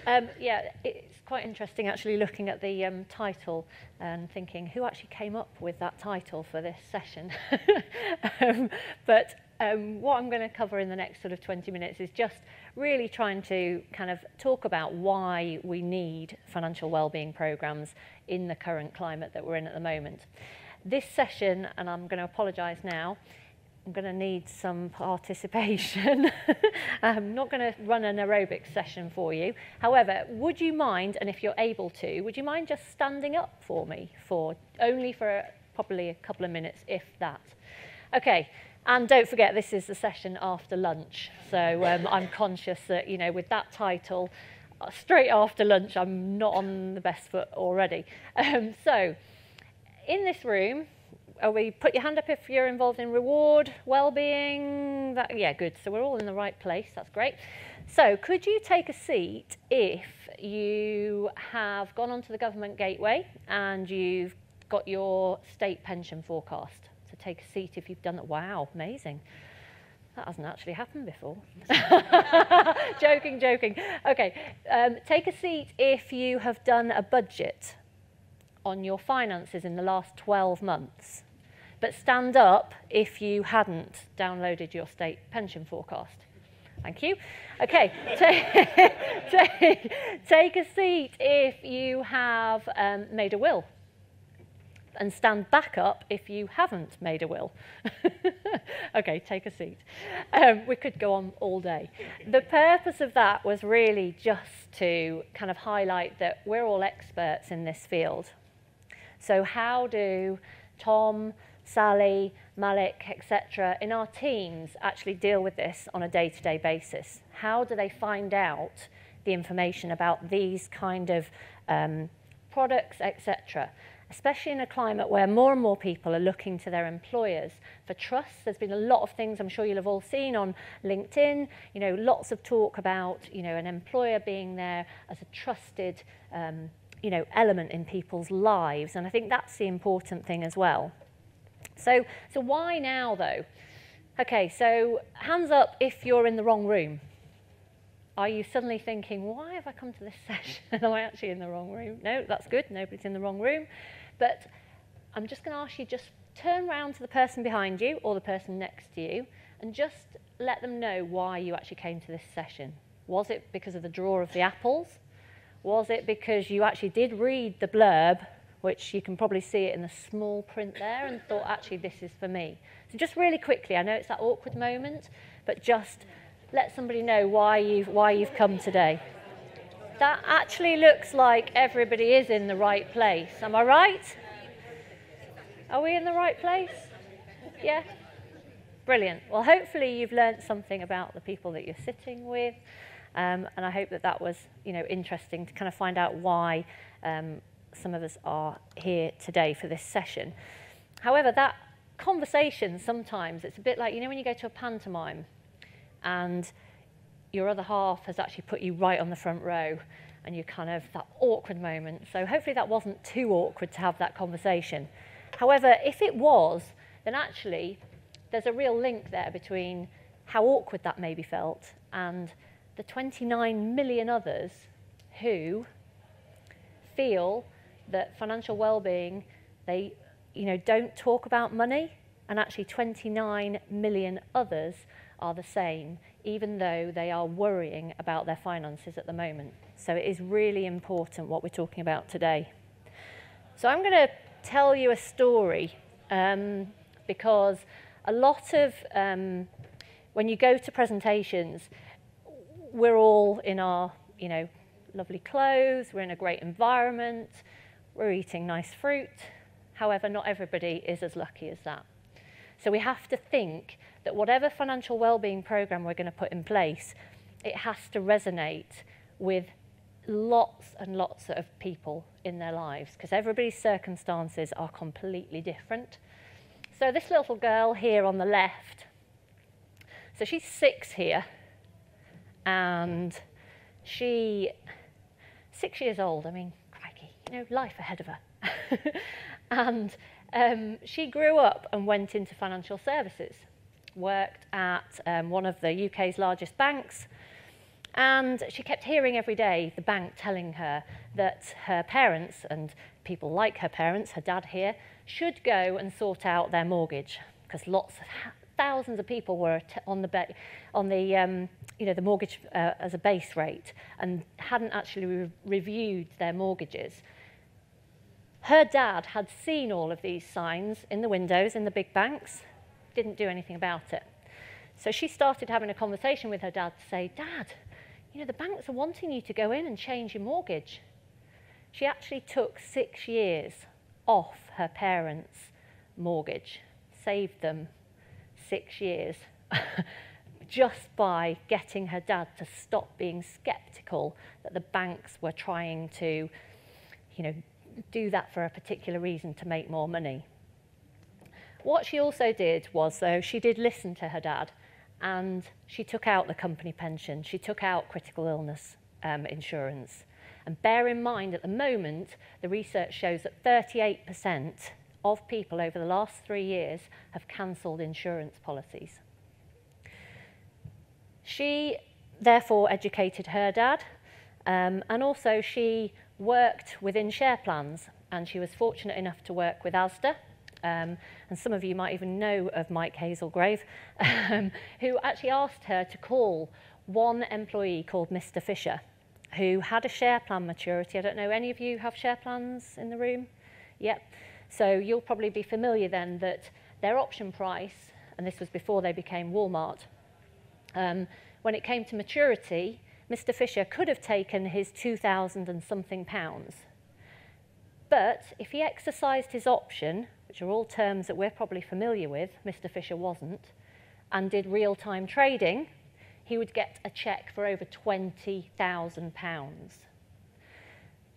Yeah, it's quite interesting actually looking at the title and thinking who actually came up with that title for this session. But what I'm going to cover in the next sort of 20 minutes is just really trying to kind of talk about why we need financial wellbeing programs in the current climate that we're in at the moment. This session, and I'm going to apologise now, I'm going to need some participation. I'm not going to run an aerobics session for you. However, would you mind, and if you're able to, would you mind just standing up for me only for probably a couple of minutes, if that? Okay, and don't forget this is the session after lunch. So I'm conscious that, you know, with that title, straight after lunch, I'm not on the best foot already. So in this room, put your hand up if you're involved in reward, well-being. Yeah, good. So we're all in the right place. That's great. So could you take a seat if you have gone onto the government gateway and you've got your state pension forecast? So take a seat if you've done that. Wow, amazing. That hasn't actually happened before. Joking. Okay, take a seat if you have done a budget on your finances in the last 12 months. But stand up if you hadn't downloaded your state pension forecast. Thank you. Okay, take a seat if you have made a will. And stand back up if you haven't made a will. Okay, take a seat. We could go on all day. The purpose of that was really just to kind of highlight that we're all experts in this field. So how do Tom, Sally, Malik, etc. in our teams actually deal with this on a day-to-day basis? How do they find out the information about these kind of products, etc.? Especially in a climate where more and more people are looking to their employers for trust. There's been a lot of things I'm sure you'll have all seen on LinkedIn, you know, lots of talk about, you know, an employer being there as a trusted you know, element in people's lives, and I think that's the important thing as well. So why now though? Okay, so hands up if you're in the wrong room. Are you suddenly thinking, why have I come to this session? Am I actually in the wrong room? No, that's good, nobody's in the wrong room. But I'm just going to ask you, just turn around to the person behind you or the person next to you and just let them know why you actually came to this session. Was it because of the draw of the apples? Was it because you actually did read the blurb, which you can probably see it in the small print there, and thought, actually, this is for me? So just really quickly, I know it's that awkward moment, but just let somebody know why you've come today. That actually looks like everybody is in the right place. Am I right? Are we in the right place? Yeah? Brilliant. Well, hopefully you've learned something about the people that you're sitting with. And I hope that was, you know, interesting to kind of find out why some of us are here today for this session. However, that conversation sometimes, it's a bit like, you know, when you go to a pantomime and your other half has actually put you right on the front row and you kind of, that awkward moment. So hopefully that wasn't too awkward to have that conversation. However, if it was, then actually there's a real link there between how awkward that maybe felt and the 29 million others who feel that financial well-being, they, you know, don't talk about money, and actually 29 million others are the same, even though they are worrying about their finances at the moment. So it is really important what we're talking about today. So I'm going to tell you a story because a lot of, when you go to presentations, we're all in our, you know, lovely clothes, we're in a great environment, we're eating nice fruit. However, not everybody is as lucky as that. So we have to think that whatever financial wellbeing program we're going to put in place, it has to resonate with lots and lots of people in their lives, because everybody's circumstances are completely different. So this little girl here on the left, so she's 6 here, and she's 6 years old. I mean, crikey, you know, life ahead of her. And she grew up and went into financial services, worked at one of the UK's largest banks, And she kept hearing every day the bank telling her that her parents, and people like her parents, her dad here, should go and sort out their mortgage, because thousands of people were on the mortgage as a base rate and hadn't actually reviewed their mortgages. Her dad had seen all of these signs in the windows in the big banks, didn't do anything about it. So she started having a conversation with her dad to say, Dad, the banks are wanting you to go in and change your mortgage. She actually took 6 years off her parents' mortgage, saved them 6 years, just by getting her dad to stop being sceptical that the banks were trying to, do that for a particular reason to make more money. What she also did was, though, she did listen to her dad, and she took out the company pension. She took out critical illness insurance. And bear in mind, at the moment, the research shows that 38% of people over the last 3 years have cancelled insurance policies. She therefore educated her dad, and also she worked within share plans, and she was fortunate enough to work with Asda. And some of you might even know of Mike Hazelgrave, who actually asked her to call one employee called Mr. Fisher, who had a share plan maturity. I don't know, any of you have share plans in the room? Yep. So you'll probably be familiar then that their option price, and this was before they became Walmart, when it came to maturity, Mr. Fisher could have taken his 2,000 and something pounds. But if he exercised his option, which are all terms that we're probably familiar with, Mr. Fisher wasn't, and did real-time trading, he would get a cheque for over £20,000.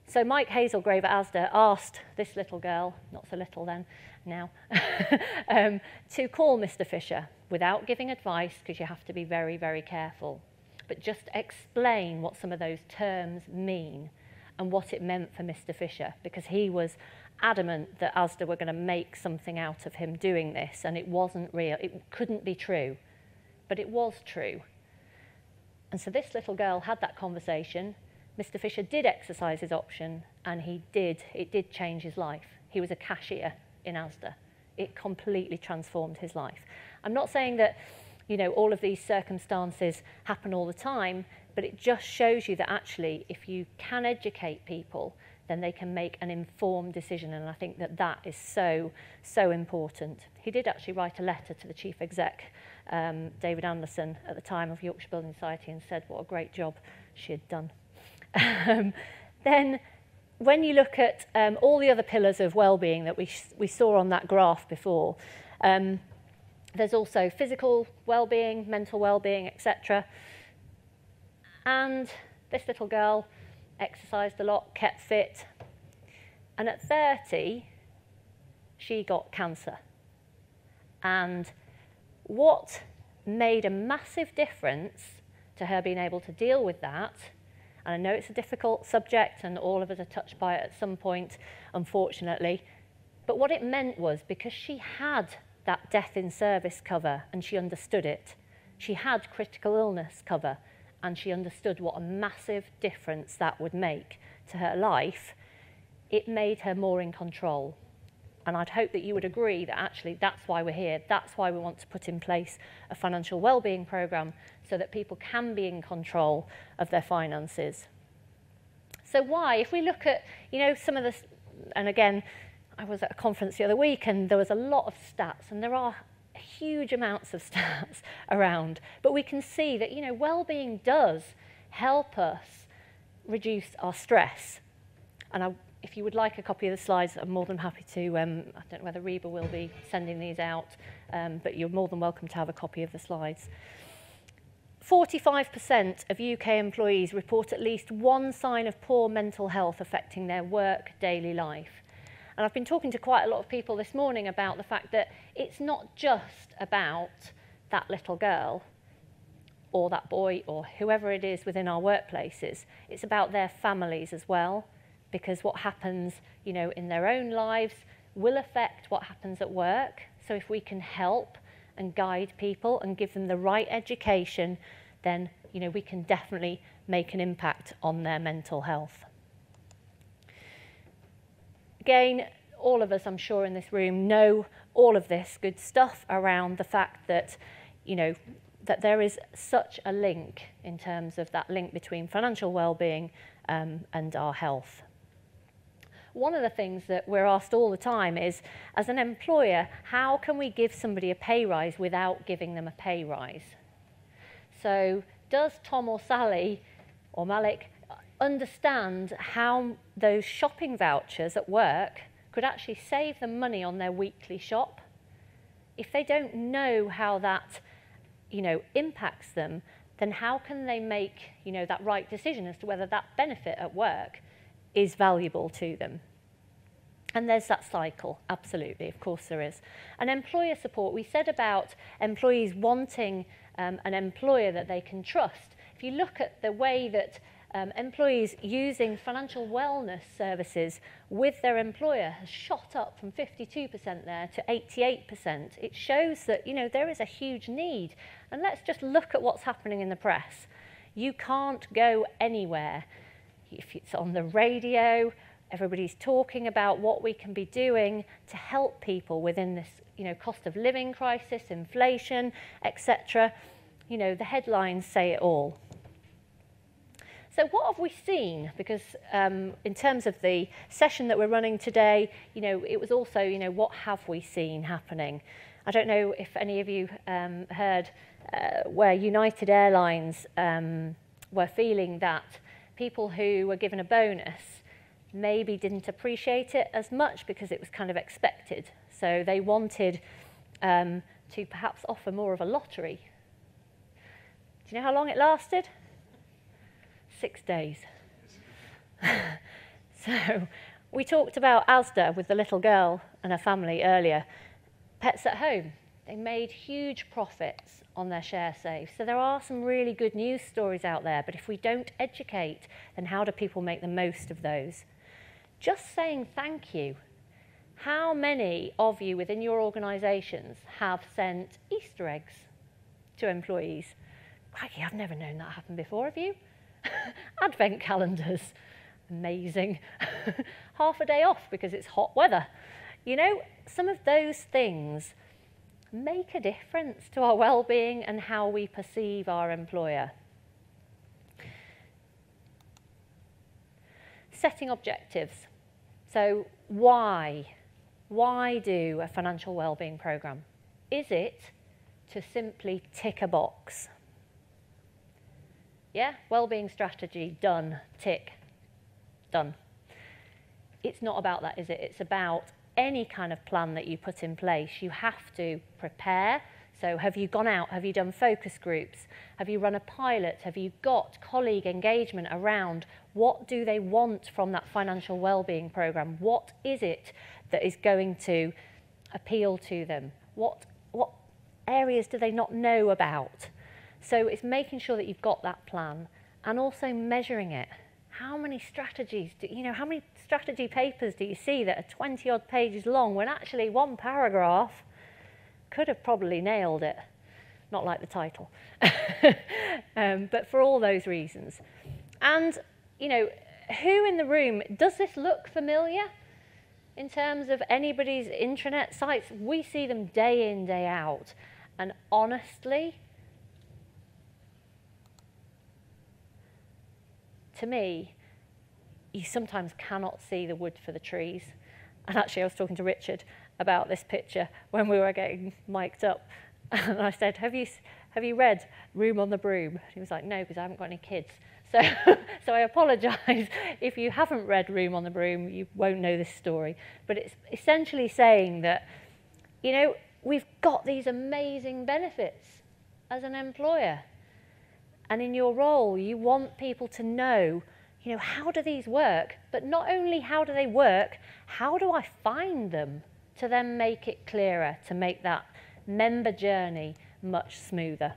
So Mike Hazelgrave at Asda asked this little girl, not so little then, now, to call Mr. Fisher without giving advice, because you have to be very, very careful, but just explain what some of those terms mean and what it meant for Mr. Fisher, because he was adamant that Asda were going to make something out of him doing this, and it wasn't real. It couldn't be true, but it was true. And so this little girl had that conversation. Mr. Fisher did exercise his option, and it did change his life. He was a cashier in Asda. It completely transformed his life. I'm not saying that, all of these circumstances happen all the time, but it just shows you that actually, if you can educate people, then they can make an informed decision, and I think that that is so, so important. He did actually write a letter to the chief exec, David Anderson, at the time of Yorkshire Building Society, and said what a great job she had done. Then when you look at all the other pillars of well-being that we saw on that graph before, there's also physical well-being, mental well-being, etc. And this little girl exercised a lot, kept fit, and at 30, she got cancer. And what made a massive difference to her being able to deal with that, and I know it's a difficult subject and all of us are touched by it at some point, unfortunately, but what it meant was, because she had that death in service cover and she understood it, she had critical illness cover, and she understood what a massive difference that would make to her life, it made her more in control. And I'd hope that you would agree that actually that's why we're here. That's why we want to put in place a financial wellbeing programme, so that people can be in control of their finances. So why? If we look at, some of this, and again, I was at a conference the other week and there was a lot of stats, and there are huge amounts of stats around, but we can see that, well-being does help us reduce our stress. And if you would like a copy of the slides, I'm more than happy to, I don't know whether Reba will be sending these out, but you're more than welcome to have a copy of the slides. 45% of UK employees report at least one sign of poor mental health affecting their work daily life. And I've been talking to quite a lot of people this morning about the fact that it's not just about that little girl or that boy or whoever it is within our workplaces. It's about their families as well, because what happens, in their own lives will affect what happens at work. So if we can help and guide people and give them the right education, then you know, we can definitely make an impact on their mental health. Again, all of us, I'm sure, in this room know all of this good stuff around the fact that, you know, that there is such a link in terms of that link between financial well-being and our health. One of the things that we're asked all the time is, as an employer, how can we give somebody a pay rise without giving them a pay rise? So does Tom or Sally or Malik understand how those shopping vouchers at work could actually save them money on their weekly shop? If they don't know how that, you know, impacts them, then how can they make, you know, that right decision as to whether that benefit at work is valuable to them? And there's that cycle, absolutely, of course there is. And employer support, we said about employees wanting an employer that they can trust. If you look at the way that employees using financial wellness services with their employer has shot up from 52% there to 88%. It shows that, you know, there is a huge need. And let's just look at what's happening in the press. You can't go anywhere. If it's on the radio, everybody's talking about what we can be doing to help people within this, you know, cost of living crisis, inflation, etc. You know, the headlines say it all. So what have we seen? Because in terms of the session that we're running today, you know, it was also, you know, what have we seen happening? I don't know if any of you heard where United Airlines were feeling that people who were given a bonus maybe didn't appreciate it as much because it was kind of expected. So they wanted to perhaps offer more of a lottery. Do you know how long it lasted? 6 days. So we talked about Asda with the little girl and her family earlier. Pets at Home, they made huge profits on their share save. So there are some really good news stories out there, but if we don't educate, then how do people make the most of those? Just saying thank you. How many of you within your organisations have sent Easter eggs to employees? Crikey, I've never known that happen before, have you? Advent calendars, amazing. Half a day off because it's hot weather. You know, some of those things make a difference to our well-being and how we perceive our employer. Setting objectives. So why? Why do a financial well-being programme? Is it to simply tick a box? Yeah, well-being strategy, done, tick, done. It's not about that, is it? It's about any kind of plan that you put in place. You have to prepare. So have you gone out? Have you done focus groups? Have you run a pilot? Have you got colleague engagement around what do they want from that financial well-being programme? What is it that is going to appeal to them? What areas do they not know about? So it's making sure that you've got that plan and also measuring it. How many strategies, how many strategy papers do you see that are 20 odd pages long when actually one paragraph could have probably nailed it? Not like the title, but for all those reasons. And, you know, who in the room, does this look familiar in terms of anybody's intranet sites? We see them day in, day out. And honestly, to me, you sometimes cannot see the wood for the trees. And actually, I was talking to Richard about this picture when we were getting mic'd up. And I said, have you read Room on the Broom? He was like, no, because I haven't got any kids. So, so I apologise. If you haven't read Room on the Broom, you won't know this story. But it's essentially saying that, you know, we've got these amazing benefits as an employer. And in your role, you want people to know, you know, how do these work? But not only how do they work, how do I find them to then make it clearer, to make that member journey much smoother?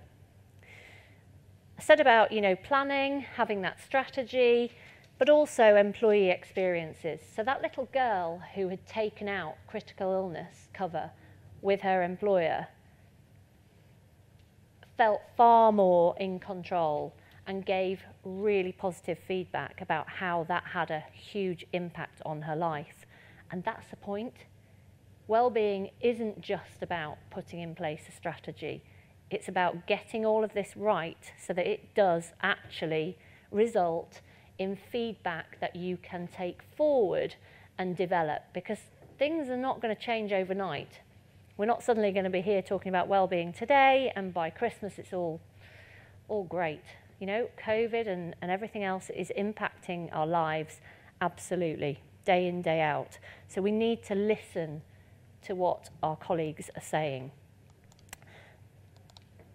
I said about, you know, planning, having that strategy, but also employee experiences. So that little girl who had taken out critical illness cover with her employer, felt far more in control and gave really positive feedback about how that had a huge impact on her life. And that's the point. Wellbeing isn't just about putting in place a strategy. It's about getting all of this right so that it does actually result in feedback that you can take forward and develop, because things are not going to change overnight. We're not suddenly going to be here talking about well-being today and by Christmas it's all great. You know, COVID and everything else is impacting our lives absolutely, day in, day out. So we need to listen to what our colleagues are saying.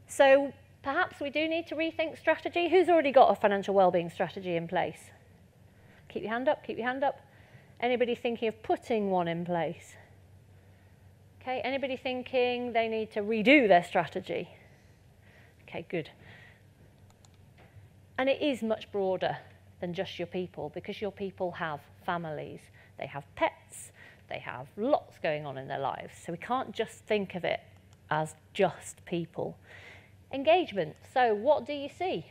So perhaps we do need to rethink strategy. Who's already got a financial wellbeing strategy in place? Keep your hand up, keep your hand up. Anybody thinking of putting one in place? Okay, anybody thinking they need to redo their strategy? Okay, good. And it is much broader than just your people, because your people have families, they have pets, they have lots going on in their lives. So we can't just think of it as just people. Engagement. So what do you see?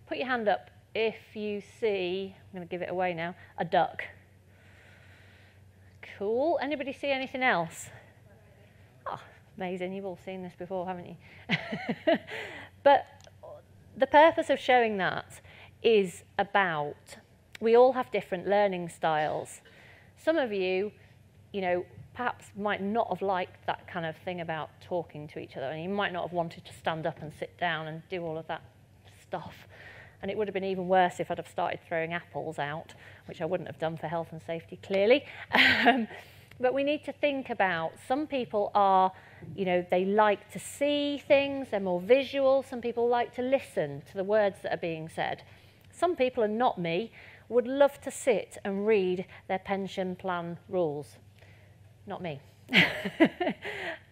Put your hand up if you see, I'm going to give it away now, a duck. Cool. Anybody see anything else? Oh, amazing. You've all seen this before, haven't you? But the purpose of showing that is about, we all have different learning styles. Some of you, you know, perhaps might not have liked that kind of thing about talking to each other, and you might not have wanted to stand up and sit down and do all of that stuff. And it would have been even worse if I'd have started throwing apples out, which I wouldn't have done for health and safety, clearly. But we need to think about, some people are, you know, they like to see things, they're more visual. Some people like to listen to the words that are being said. Some people, and not me, would love to sit and read their pension plan rules. Not me.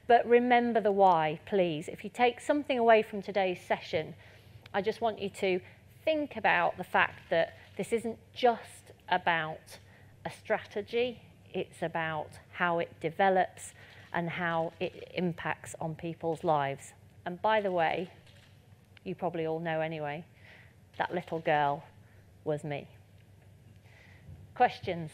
But remember the why, please. If you take something away from today's session, I just want you to think about the fact that this isn't just about a strategy, it's about how it develops and how it impacts on people's lives. And by the way, you probably all know anyway, that little girl was me. Questions?